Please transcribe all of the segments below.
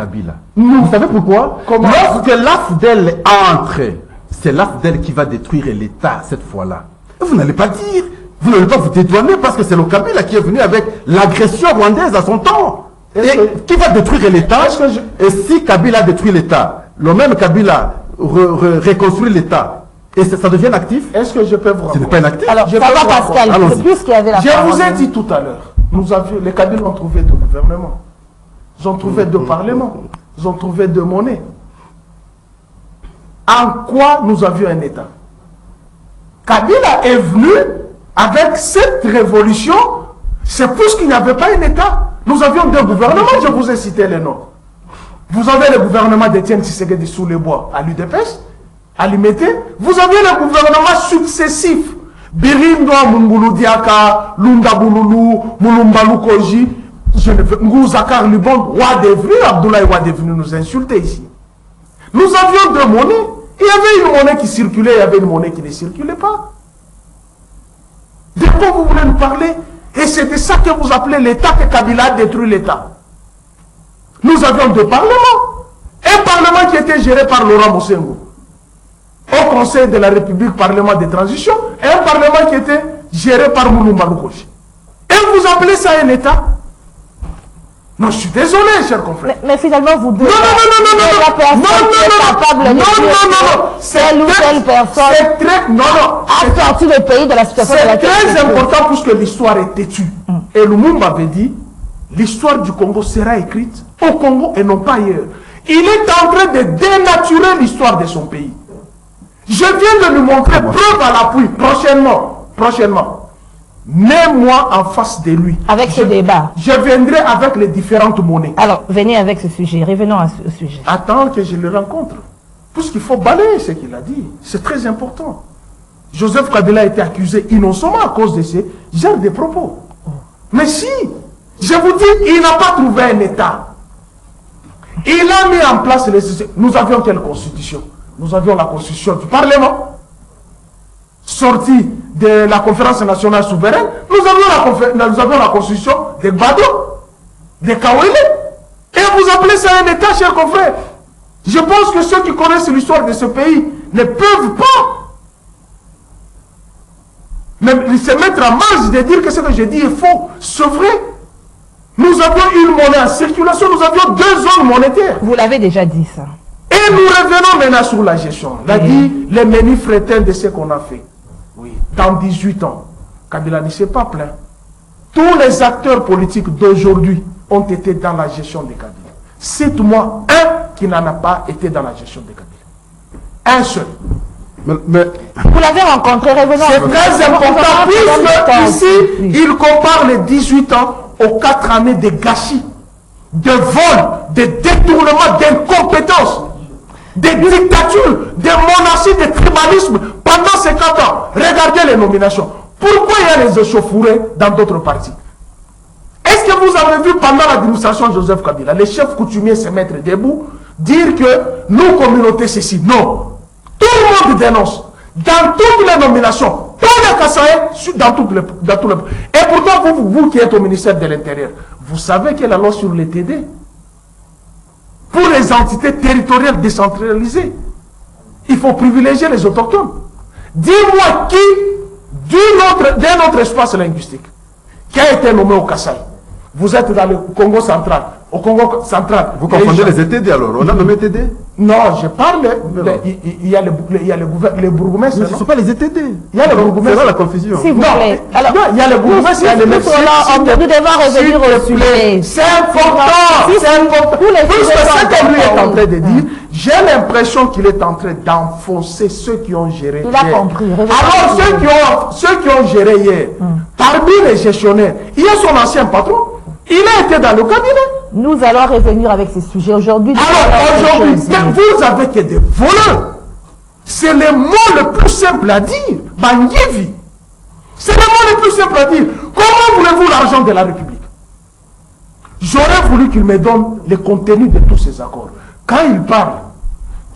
Kabila. Vous savez pourquoi? Lorsque l'AFDEL entre, c'est l'AFDEL qui va détruire l'État cette fois-là. Vous n'allez pas dire, vous n'allez pas vous dédouaner parce que c'est le Kabila qui est venu avec l'agression rwandaise à son temps. Et qui va détruire l'État? Et si Kabila détruit l'État, le même Kabila reconstruit l'État, et ça devient actif? Est-ce que je peux vous raconter? Ce n'est pas un actif. Alors, ça va Pascal, c'est plus qu'il y avait la Je vous ai dit tout à l'heure, les Kabyles ont trouvé de gouvernement. Ils ont trouvé de parlement. Ils ont trouvé de monnaie. En quoi nous avions un État? Kabila est venu avec cette révolution, c'est plus qu'il n'y avait pas un État. Nous avions deux gouvernements, je vous ai cité les noms. Vous avez le gouvernement d'Étienne Tshisekedi sous les bois à l'UDPS, à l'IMET. Vous avez le gouvernement successif. Birindo, Mungulu Diaka, Lunda Boululu, Mulumbalu Koji, Ngouzakar Libon, Ouad est venu, Abdoulaye Ouad est venu nous insulter ici. Nous avions deux monnaies. Il y avait une monnaie qui circulait, il y avait une monnaie qui ne circulait pas. De quoi vous voulez nous parler? Et c'est de ça que vous appelez l'État, que Kabila a détruit l'État. Nous avions deux parlements. Un parlement qui était géré par Laurent Moussengo, au Conseil de la République, Parlement de transition, et un parlement qui était géré par Mulumba Lukoji. Et vous appelez ça un État? Non, je suis désolé, chers confrères. Mais finalement, vous devez... Telle ou telle personne... C'est très... Non, a sorti le pays de la situation de la c'est très important puisque l'histoire est têtue. Et Lumumba avait dit, l'histoire du Congo sera écrite au Congo et non pas ailleurs. Il est en train de dénaturer l'histoire de son pays. Je viens de lui montrer preuve à l'appui, prochainement. Mets-moi en face de lui. Avec ce débat. Je viendrai avec les différentes monnaies. Alors, venez avec ce sujet. Revenons à ce sujet. Attends que je le rencontre. Puisqu'il faut balayer ce qu'il a dit. C'est très important. Joseph Kabila a été accusé innocemment à cause de ces genres de propos. Mais si, je vous dis, il n'a pas trouvé un État. Il a mis en place les... Nous avions quelle constitution? Nous avions la constitution du Parlement, sortie de la conférence nationale souveraine. Nous avions la constitution de Gbado, de Kawele. Et vous appelez ça un État, chers confrères? Je pense que ceux qui connaissent l'histoire de ce pays ne peuvent pas se mettre en marge de dire que ce que je dis est faux. C'est vrai. Nous avions une monnaie en circulation, nous avions deux zones monétaires. Vous l'avez déjà dit ça. Et nous revenons maintenant sur la gestion. On a dit les menus frétins de ce qu'on a fait. Oui. Dans 18 ans, Kabila ne s'est pas plaint. Tous les acteurs politiques d'aujourd'hui ont été dans la gestion de Kabila. Cite-moi un qui n'en a pas été dans la gestion de Kabila. Un seul. Mais vous l'avez rencontré, revenons. C'est très important puisque ici, il compare les 18 ans aux 4 années de gâchis, de vol, de détournement, d'incompétence, de dictature, de monarchie, de tribalisme pendant ces 4 ans. Regardez les nominations. Pourquoi il y a les échauffourées dans d'autres partis? Est-ce que vous avez vu pendant l'administration de Joseph Kabila, les chefs coutumiers se mettre debout, dire que nous, communauté, ceci? Non. Tout le monde dénonce. Dans toutes les nominations, tous les Kassaïens, dans tous les... Et pourtant, vous qui êtes au ministère de l'Intérieur, vous savez qu'il y a la loi sur les TD. Pour les entités territoriales décentralisées, il faut privilégier les autochtones. Dis-moi qui, d'un autre espace linguistique, qui a été nommé au Kasaï. Vous êtes dans le Congo central. Au Congo central. Vous confondez les ETD alors? On a nommé TD? Non, je parle. Il y a les bourgmestres. Mais ce ne sont pas les ETD. Il y a les bourgmestres. C'est là la confusion. S'il vous plaît. Alors, non, il y a les bourgmestres, il y a les médecins. Nous devons revenir au sujet. C'est important. C'est important. Puisque ce qu'on lui est en train de dire, j'ai l'impression qu'il est en train d'enfoncer ceux qui ont géré. Il a compris. Alors, ceux qui ont géré hier, parmi les gestionnaires, il y a son ancien patron. Il a été dans le cabinet. Nous allons revenir avec ces sujets aujourd'hui. Alors aujourd'hui, vous avez que des voleurs. C'est le mot le plus simple à dire. Bangivi. C'est le mot le plus simple à dire. Comment voulez-vous l'argent de la République? J'aurais voulu qu'il me donne le contenu de tous ces accords. Quand il parle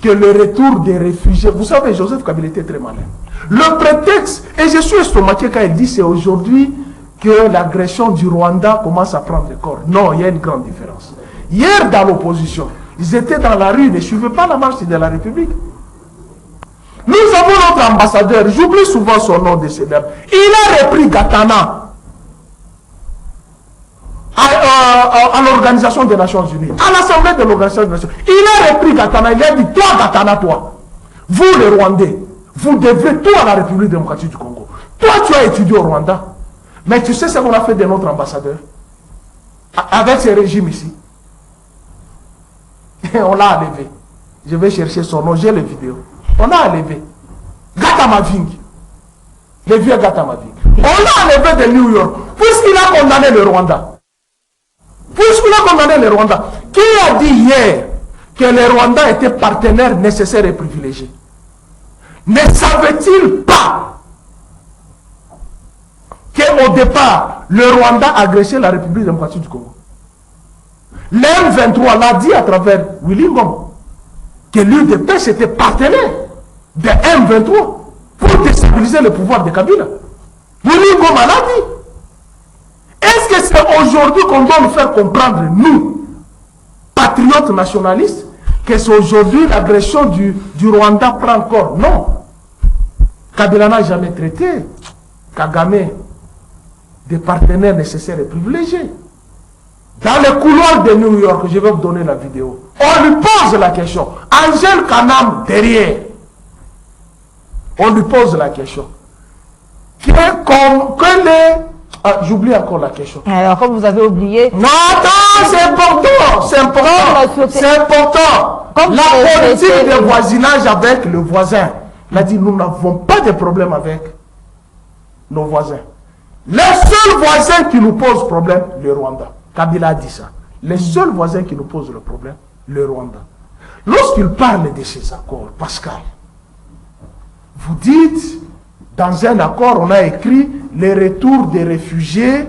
que le retour des réfugiés, vous savez, Joseph Kabila était très malin. Le prétexte, et je suis estomaqué quand il dit c'est aujourd'hui que l'agression du Rwanda commence à prendre corps. Non, il y a une grande différence. hier dans l'opposition, ils étaient dans la rue, ils ne suivaient pas la marche de la République. Nous avons notre ambassadeur, j'oublie souvent son nom de ce dernier. Il a repris Gatana à l'Organisation des Nations Unies, à l'Assemblée de l'Organisation des Nations Unies. Il a repris Gatana, il a dit, toi Gatana, toi, vous les Rwandais, vous devez tout à la République démocratique du Congo. Toi, tu as étudié au Rwanda, mais tu sais ce qu'on a fait de notre ambassadeur avec ce régime ici. Et on l'a enlevé. Je vais chercher son nom, j'ai les vidéos. On a enlevé Gatamaving, le vieux Gatamaving. On l'a enlevé de New York, puisqu'il a condamné le Rwanda. Puisqu'il a condamné le Rwanda. Qui a dit hier que le Rwanda était partenaire nécessaire et privilégié? Ne savait-il pas qu'au départ, le Rwanda a agressé la République démocratique du Congo? L'M23 l'a dit à travers Willy Ngoma, que l'UDP c'était partenaire de M23 pour déstabiliser le pouvoir de Kabila. Willy Ngoma l'a dit. Est-ce que c'est aujourd'hui qu'on doit nous faire comprendre, nous, patriotes nationalistes, que c'est aujourd'hui l'agression du Rwanda prend corps? Non. Kabila n'a jamais traité Kagame des partenaires nécessaires et privilégiés. Dans les couloirs de New York, je vais vous donner la vidéo. On lui pose la question. Angèle Kanam derrière. On lui pose la question. J'oublie encore la question. Alors, comme vous avez oublié... Non, attends, c'est important. C'est important. C'est important. La politique de voisinage avec le voisin. Il a dit, nous n'avons pas de problème avec nos voisins. Les seuls voisins qui nous posent problème, le Rwanda. Kabila a dit ça. Les seuls voisins qui nous posent le problème, le Rwanda. Lorsqu'il parle de ces accords, Pascal, vous dites, dans un accord, on a écrit les retours des réfugiés,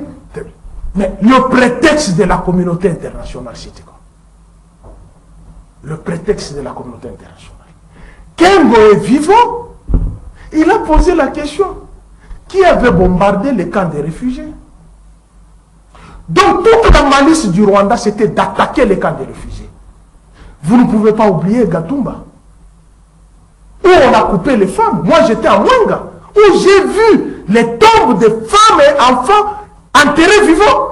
mais le prétexte de la communauté internationale, c'était quoi? Le prétexte de la communauté internationale. Kengo est vivant, il a posé la question. Qui avait bombardé les camps des réfugiés? Donc toute la malice du Rwanda, c'était d'attaquer les camps des réfugiés. Vous ne pouvez pas oublier Gatumba, où on a coupé les femmes. Moi j'étais à Mwanga, où j'ai vu les tombes de femmes et enfants enterrés vivants.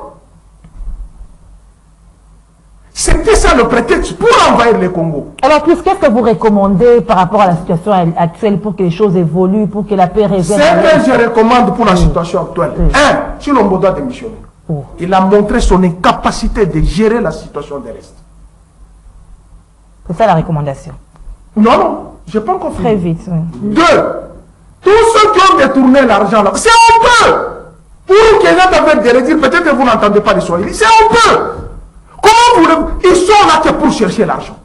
C'était ça le prétexte pour envahir le Congo. Alors, qu'est-ce que vous recommandez par rapport à la situation actuelle pour que les choses évoluent, pour que la paix revienne? Ce que je recommande pour la situation actuelle, Chilombo doit démissionner. Il a montré son incapacité de gérer la situation de l'Est. C'est ça la recommandation? Non, je n'ai pas encore fini. Très vite, oui. 2. Tous ceux qui ont détourné l'argent là, c'est un peu. Pour que les gens avec des redires, peut-être que vous n'entendez pas les Swahili, c'est un peu. Comment voulez-vous? Ils sont là que pour chercher l'argent.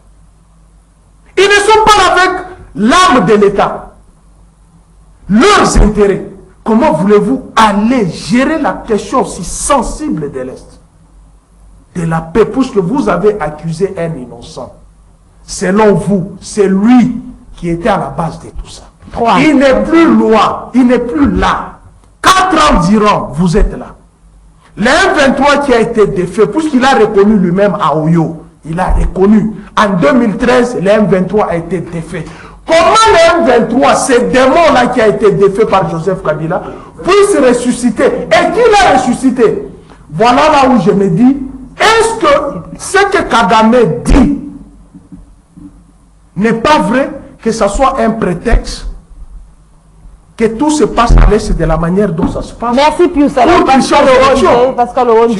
Ils ne sont pas là avec l'âme de l'État. Leurs intérêts. Comment voulez-vous aller gérer la question si sensible de l'Est? De la paix, puisque vous avez accusé un innocent. Selon vous, c'est lui qui était à la base de tout ça. Il n'est plus loin, il n'est plus là. 4 ans durant, vous êtes là. Le M23 qui a été défait, puisqu'il a reconnu lui-même à Oyo, il a reconnu. En 2013, le M23 a été défait. Comment le M23, ce démon-là qui a été défait par Joseph Kabila, puisse ressusciter? Et qui l'a ressuscité? Voilà là où je me dis, est-ce que ce que Kagame dit n'est pas vrai, que ce soit un prétexte, que tout se passe à l'Est de la manière dont ça se passe? Merci Pius. Alors, Pascal Oronge,